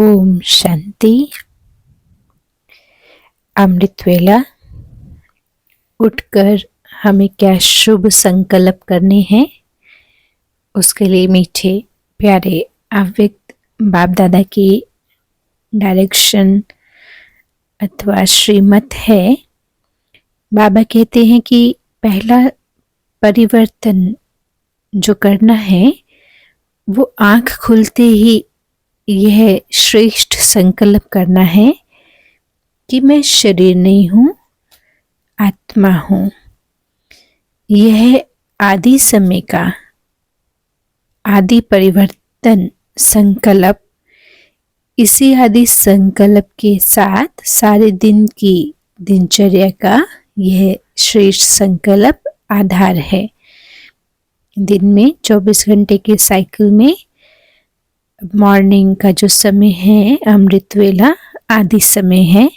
ओम शांति। अमृत वेला। उठकर हमें क्या शुभ संकल्प करने हैं, उसके लिए मीठे प्यारे अव्यक्त बाप दादा की डायरेक्शन अथवा श्रीमत है। बाबा कहते हैं कि पहला परिवर्तन जो करना है वो आँख खुलते ही यह श्रेष्ठ संकल्प करना है कि मैं शरीर नहीं हूँ, आत्मा हूँ। यह आदि समय का आदि परिवर्तन संकल्प, इसी आदि संकल्प के साथ सारे दिन की दिनचर्या का यह श्रेष्ठ संकल्प आधार है। दिन में 24 घंटे के साइकिल में मॉर्निंग का जो समय है अमृत वेला आदि समय है,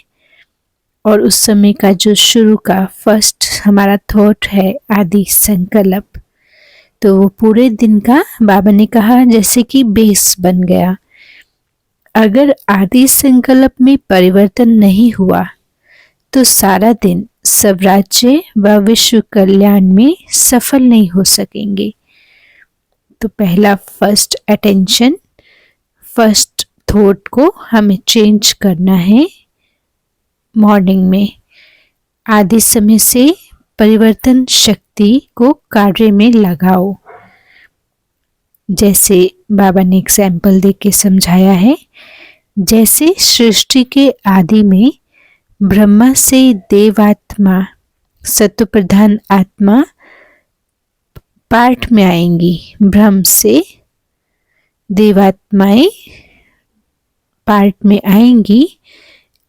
और उस समय का जो शुरू का फर्स्ट हमारा थॉट है आदि संकल्प, तो वो पूरे दिन का बाबा ने कहा जैसे कि बेस बन गया। अगर आदि संकल्प में परिवर्तन नहीं हुआ तो सारा दिन सब राज्य व विश्व कल्याण में सफल नहीं हो सकेंगे। तो पहला फर्स्ट अटेंशन, फर्स्ट थॉट को हमें चेंज करना है। मॉर्निंग में आदि समय से परिवर्तन शक्ति को कार्य में लगाओ। जैसे बाबा ने एग्जाम्पल दे के समझाया है, जैसे सृष्टि के आदि में ब्रह्मा से देवात्मा सत्व प्रधान आत्मा पार्ट में आएंगी, ब्रह्म से देवात्माएं पार्ट में आएंगी,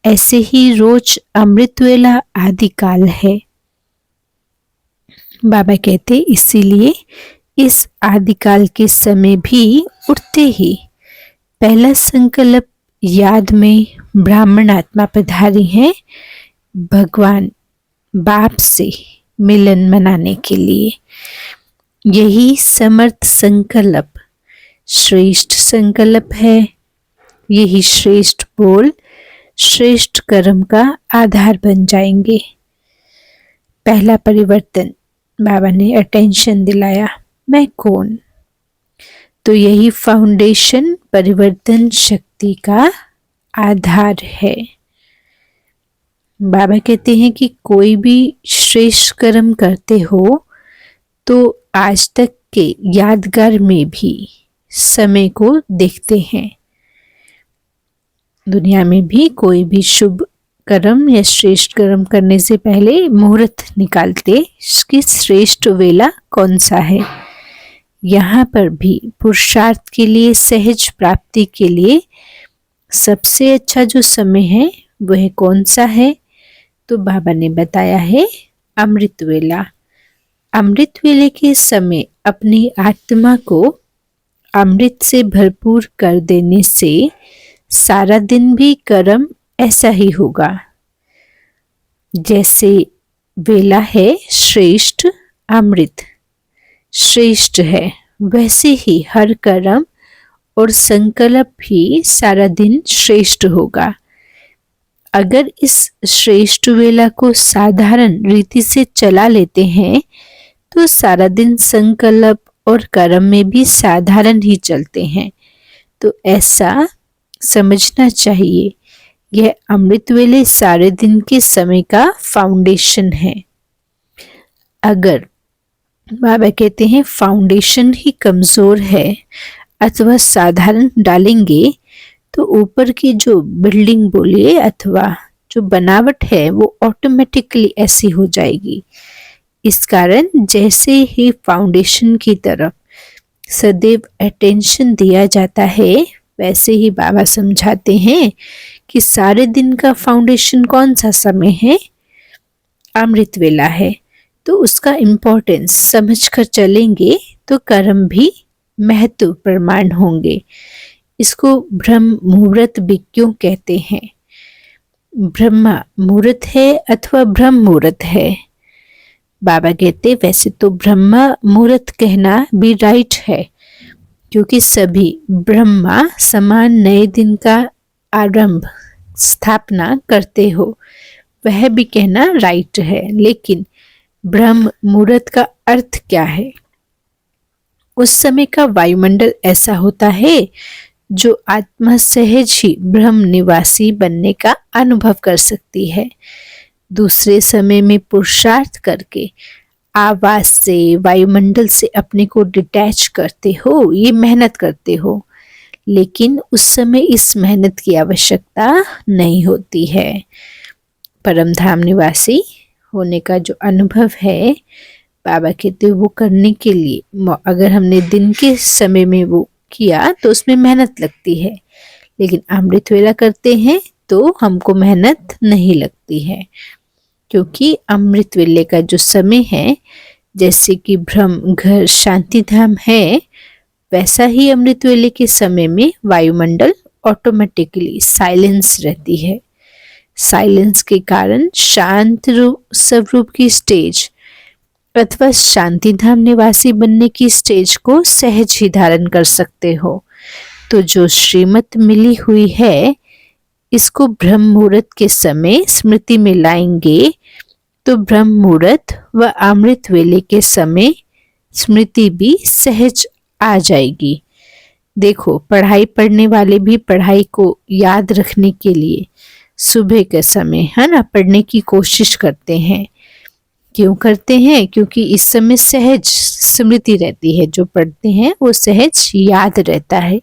ऐसे ही रोज अमृत वेला आदि काल है। बाबा कहते इसीलिए इस आदिकाल के समय भी उठते ही पहला संकल्प याद में ब्राह्मण आत्मा पधारी है भगवान बाप से मिलन मनाने के लिए। यही समर्थ संकल्प श्रेष्ठ संकल्प है। यही श्रेष्ठ बोल श्रेष्ठ कर्म का आधार बन जाएंगे। पहला परिवर्तन बाबा ने अटेंशन दिलाया, मैं कौन। तो यही फाउंडेशन परिवर्तन शक्ति का आधार है। बाबा कहते हैं कि कोई भी श्रेष्ठ कर्म करते हो तो आज तक के यादगार में भी समय को देखते हैं। दुनिया में भी कोई भी शुभ कर्म या श्रेष्ठ कर्म करने से पहले मुहूर्त निकालते कि श्रेष्ठ वेला कौन सा है। यहाँ पर भी पुरुषार्थ के लिए, सहज प्राप्ति के लिए सबसे अच्छा जो समय है वह कौन सा है, तो बाबा ने बताया है अमृत वेला। अमृत वेले के समय अपनी आत्मा को अमृत से भरपूर कर देने से सारा दिन भी कर्म ऐसा ही होगा। जैसे वेला है श्रेष्ठ, अमृत श्रेष्ठ है, वैसे ही हर कर्म और संकल्प भी सारा दिन श्रेष्ठ होगा। अगर इस श्रेष्ठ वेला को साधारण रीति से चला लेते हैं तो सारा दिन संकल्प और कर्म में भी साधारण ही चलते हैं। तो ऐसा समझना चाहिए, यह अमृत वेले सारे दिन के समय का फाउंडेशन है। अगर बाबा कहते हैं फाउंडेशन ही कमजोर है अथवा साधारण डालेंगे तो ऊपर की जो बिल्डिंग बोलिए अथवा जो बनावट है वो ऑटोमेटिकली ऐसी हो जाएगी। इस कारण जैसे ही फाउंडेशन की तरफ सदैव अटेंशन दिया जाता है, वैसे ही बाबा समझाते हैं कि सारे दिन का फाउंडेशन कौन सा समय है, अमृत वेला है। तो उसका इम्पोर्टेंस समझकर चलेंगे तो कर्म भी महत्व प्रमाण होंगे। इसको ब्रह्म मुहूर्त भी क्यों कहते हैं। ब्रह्मा मुहूर्त है अथवा ब्रह्म मुहूर्त है। बाबा कहते वैसे तो ब्रह्मा मुहूर्त कहना भी राइट है, क्योंकि सभी ब्रह्मा समान नए दिन का आरंभ स्थापना करते हो, वह भी कहना राइट है। लेकिन ब्रह्म मुहूर्त का अर्थ क्या है? उस समय का वायुमंडल ऐसा होता है जो आत्मा सहज ही ब्रह्म निवासी बनने का अनुभव कर सकती है। दूसरे समय में पुरुषार्थ करके आवाज से, वायुमंडल से अपने को डिटैच करते हो, ये मेहनत करते हो, लेकिन उस समय इस मेहनत की आवश्यकता नहीं होती है। परम धाम निवासी होने का जो अनुभव है, बाबा कहते वो करने के लिए अगर हमने दिन के समय में वो किया तो उसमें मेहनत लगती है, लेकिन अमृत वेला करते हैं तो हमको मेहनत नहीं लगती है, क्योंकि अमृत वेले का जो समय है, जैसे कि ब्रह्म घर शांति धाम है, वैसा ही अमृत वेले के समय में वायुमंडल ऑटोमेटिकली साइलेंस रहती है। साइलेंस के कारण शांत स्वरूप की स्टेज अथवा शांति धाम निवासी बनने की स्टेज को सहज ही धारण कर सकते हो। तो जो श्रीमत मिली हुई है, इसको ब्रह्म मुहूर्त के समय स्मृति में लाएंगे तो ब्रह्म मुहूर्त व अमृत वेले के समय स्मृति भी सहज आ जाएगी। देखो, पढ़ाई पढ़ने वाले भी पढ़ाई को याद रखने के लिए सुबह के समय है ना पढ़ने की कोशिश करते हैं। क्यों करते हैं? क्योंकि इस समय सहज स्मृति रहती है, जो पढ़ते हैं वो सहज याद रहता है।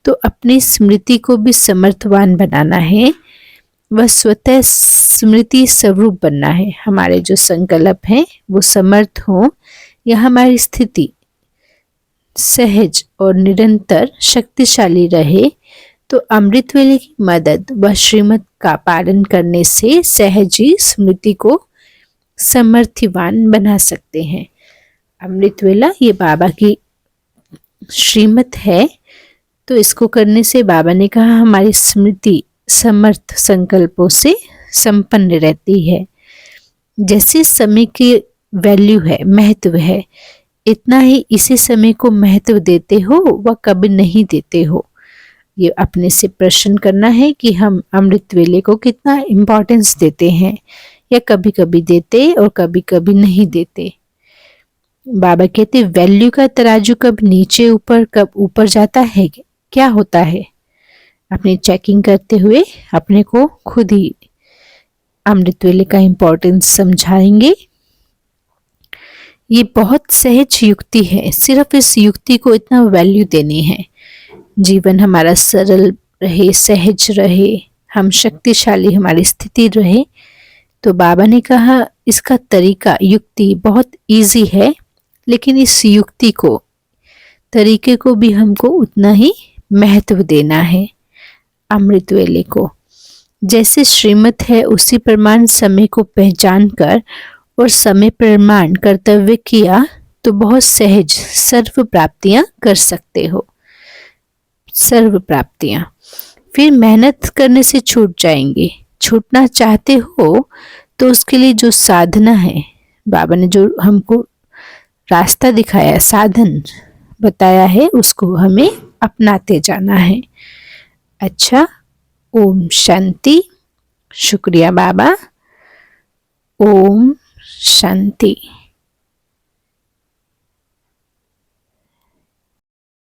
तो अपनी स्मृति को भी समर्थवान बनाना है, वह स्वतः स्मृति स्वरूप बनना है। हमारे जो संकल्प हैं वो समर्थ हो, या हमारी स्थिति सहज और निरंतर शक्तिशाली रहे, तो अमृत वेले की मदद व श्रीमत का पालन करने से सहज ही स्मृति को समर्थिवान बना सकते हैं। अमृत वेला ये बाबा की श्रीमत है, तो इसको करने से बाबा ने कहा हमारी स्मृति समर्थ संकल्पों से संपन्न रहती है। जैसे समय की वैल्यू है, महत्व है, इतना ही इसी समय को महत्व देते हो व कभी नहीं देते हो। ये अपने से प्रश्न करना है कि हम अमृत वेले को कितना इम्पोर्टेंस देते हैं, या कभी कभी देते और कभी कभी नहीं देते। बाबा कहते वैल्यू का तराजू कब नीचे ऊपर कब ऊपर जाता है, क्या होता है? अपनी चेकिंग करते हुए अपने को खुद ही अमृत वेले का इम्पोर्टेंस समझाएंगे। ये बहुत सहज युक्ति है, सिर्फ इस युक्ति को इतना वैल्यू देनी है। जीवन हमारा सरल रहे, सहज रहे, हम शक्तिशाली हमारी स्थिति रहे। तो बाबा ने कहा इसका तरीका, युक्ति बहुत इजी है, लेकिन इस युक्ति को, तरीके को भी हमको उतना ही महत्व देना है। अमृत वेले को जैसे श्रीमत है, उसी प्रमाण समय को पहचान कर और समय प्रमाण कर्तव्य किया तो बहुत सहज सर्व प्राप्तियां कर सकते हो। सर्व प्राप्तियां फिर मेहनत करने से छूट जाएंगी। छूटना चाहते हो तो उसके लिए जो साधना है, बाबा ने जो हमको रास्ता दिखाया, साधन बताया है, उसको हमें अपनाते जाना है। अच्छा, ओम शांति। शुक्रिया बाबा। ओम शांति।